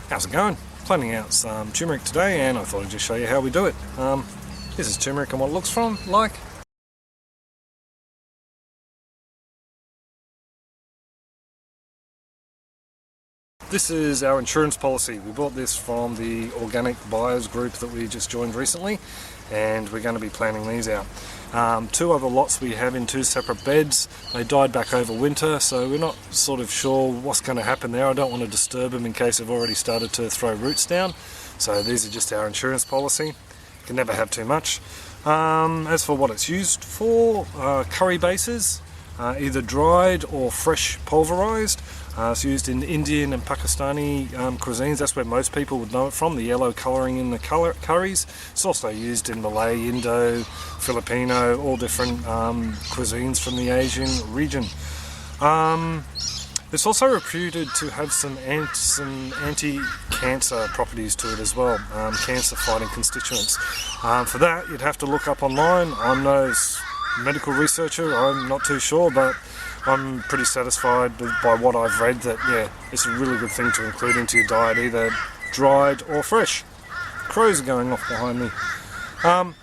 How's it going? Planning out some turmeric today, and I thought I'd just show you how we do it. This is turmeric and what it looks like. This is our insurance policy. We bought this from the organic buyers group that we just joined recently, and we're going to be planning these out. Two other lots we have in two separate beds. They died back over winter, so we're not sort of sure what's going to happen there. I don't want to disturb them in case they've already started to throw roots down. So these are just our insurance policy. You can never have too much. As for what it's used for, curry bases, either dried or fresh pulverized. It's used in Indian and Pakistani cuisines. That's where most people would know it from, the yellow colouring in the curries. It's also used in Malay, Indo, Filipino, all different cuisines from the Asian region. It's also reputed to have some anti-cancer properties to it as well, cancer-fighting constituents. For that, you'd have to look up online. I'm no medical researcher, I'm not too sure, but I'm pretty satisfied by what I've read that, yeah, it's a really good thing to include into your diet, either dried or fresh. Crows are going off behind me.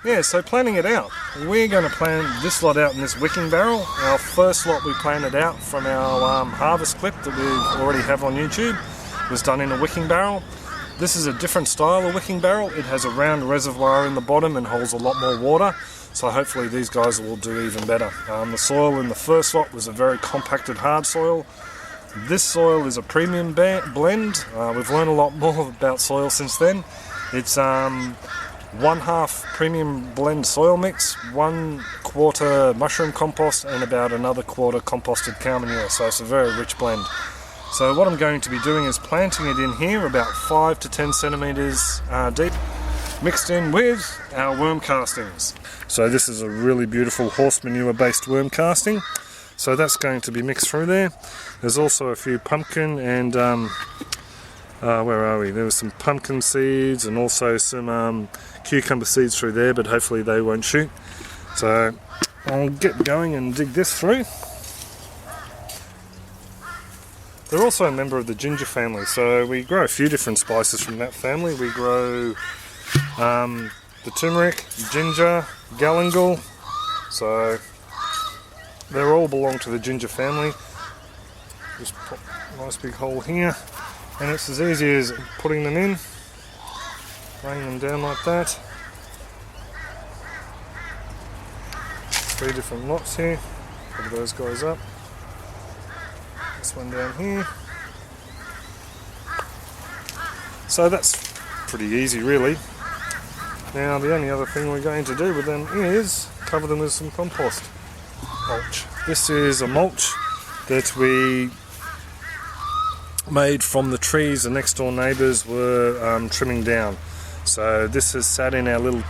Yeah, so planning it out. We're going to plan this lot out in this wicking barrel. Our first lot we planned it out from our harvest clip that we already have on YouTube. Was done in a wicking barrel. This is a different style of wicking barrel. It has a round reservoir in the bottom and holds a lot more water. So hopefully these guys will do even better. The soil in the first lot was a very compacted hard soil. This soil is a premium blend. We've learned a lot more about soil since then. It's 1/2 premium blend soil mix, 1/4 mushroom compost, and about another 1/4 composted cow manure. So it's a very rich blend. So what I'm going to be doing is planting it in here about 5 to 10 centimeters deep, mixed in with our worm castings. So this is a really beautiful horse manure based worm casting. So that's going to be mixed through there. There's also a few pumpkin and where are we? There was some pumpkin seeds and also some cucumber seeds through there, but hopefully they won't shoot. So I'll get going and dig this through. They're also a member of the ginger family, so we grow a few different spices from that family. We grow the turmeric, ginger, galangal, so they all belong to the ginger family. Just put a nice big hole here, and it's as easy as putting them in, laying them down like that. 3 different lots here. Cover those guys up. This one down here. So that's pretty easy really. Now the only other thing we're going to do with them is cover them with some compost mulch. This is a mulch that we made from the trees the next door neighbours were trimming down. So this has sat in our little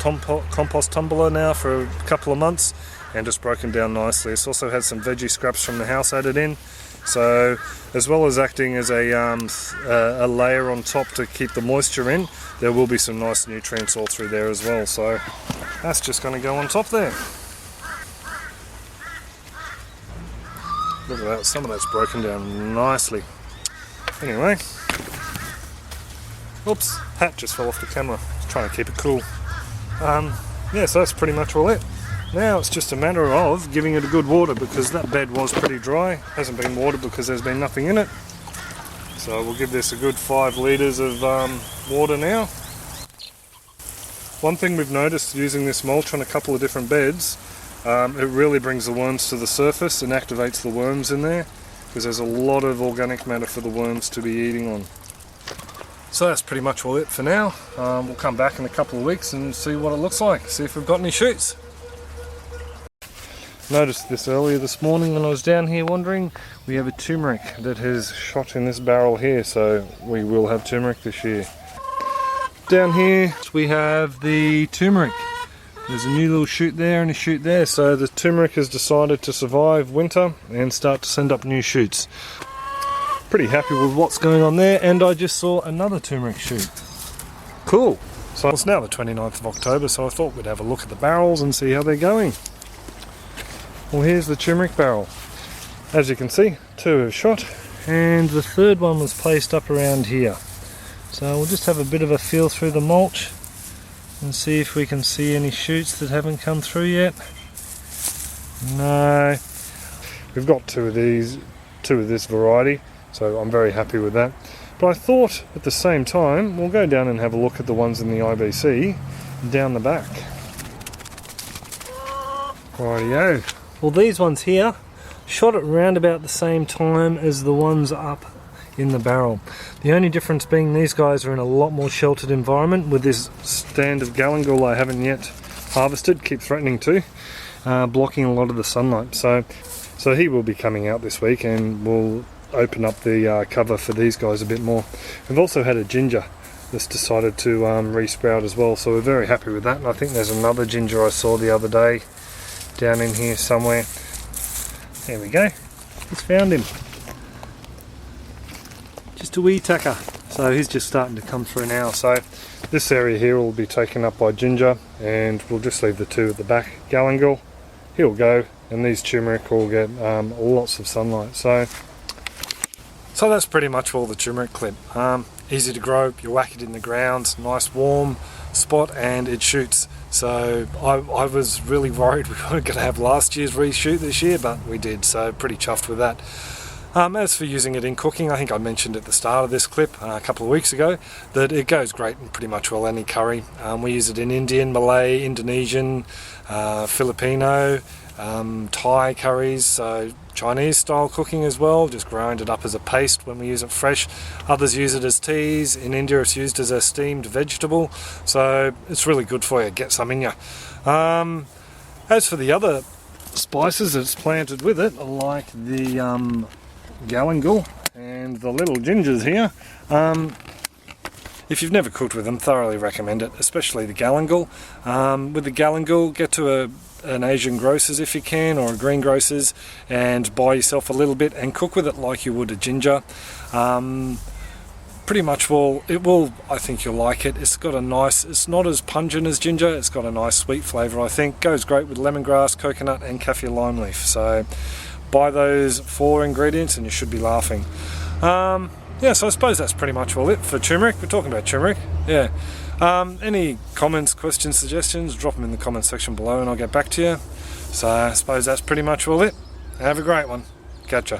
compost tumbler now for a couple of months and just broken down nicely. It's also had some veggie scraps from the house added in. So as well as acting as a layer on top to keep the moisture in, there will be some nice nutrients all through there as well. So that's just going to go on top there. Look at that, some of that's broken down nicely. Anyway, oops, hat just fell off the camera. Just trying to keep it cool. Yeah, so that's pretty much all it. Now it's just a matter of giving it a good water, because that bed was pretty dry. Hasn't been watered because there's been nothing in it. So we'll give this a good 5 litres of water now. One thing we've noticed using this mulch on a couple of different beds, it really brings the worms to the surface and activates the worms in there, because there's a lot of organic matter for the worms to be eating on. So that's pretty much all it for now. We'll come back in a couple of weeks and see what it looks like, see if we've got any shoots. Noticed this earlier this morning when I was down here wandering. We have a turmeric that has shot in this barrel here, so we will have turmeric this year. Down here we have the turmeric. There's a new little shoot there and a shoot there, so the turmeric has decided to survive winter and start to send up new shoots. Pretty happy with what's going on there, and I just saw another turmeric shoot. Cool. So it's now the 29th of October, so I thought we'd have a look at the barrels and see how they're going. Well, here's the turmeric barrel. As you can see, 2 have shot, and the third one was placed up around here. So we'll just have a bit of a feel through the mulch and see if we can see any shoots that haven't come through yet. No. We've got two of this variety, so I'm very happy with that. But I thought at the same time we'll go down and have a look at the ones in the IBC down the back. Rightio. Well, these ones here shot at round about the same time as the ones up in the barrel. The only difference being these guys are in a lot more sheltered environment with this stand of galangal I haven't yet harvested, keep threatening to, blocking a lot of the sunlight. So he will be coming out this week and we'll open up the cover for these guys a bit more. We've also had a ginger that's decided to resprout as well, so we're very happy with that. And I think there's another ginger I saw the other day down in here somewhere. There we go, just found him. Just a wee tucker. So he's just starting to come through now. So this area here will be taken up by ginger, and we'll just leave the two at the back. Galangal, he'll go, and these turmeric will get lots of sunlight. So that's pretty much all the turmeric clip. Easy to grow, you whack it in the ground, nice warm spot, and it shoots. So I was really worried we weren't going to have last year's reshoot this year, but we did, so pretty chuffed with that. As for using it in cooking, I think I mentioned at the start of this clip a couple of weeks ago that it goes great in pretty much well any curry. We use it in Indian, Malay, Indonesian, Filipino, Thai curries, so Chinese style cooking as well, just grind it up as a paste when we use it fresh. Others use it as teas. In India it's used as a steamed vegetable, so it's really good for you, get some in you. As for the other spices that's planted with it, like the galangal and the little gingers here, if you've never cooked with them, thoroughly recommend it, especially the galangal. With the galangal, get to an Asian grocer's if you can, or a greengrocer's, and buy yourself a little bit and cook with it like you would a ginger. Pretty much I think you'll like it. It's got a nice, it's not as pungent as ginger, it's got a nice sweet flavour I think. Goes great with lemongrass, coconut and kaffir lime leaf. So buy those 4 ingredients and you should be laughing. Yeah, so I suppose that's pretty much all it for turmeric. We're talking about turmeric, yeah. Any comments, questions, suggestions, drop them in the comment section below and I'll get back to you. So I suppose that's pretty much all it. Have a great one. Catch ya.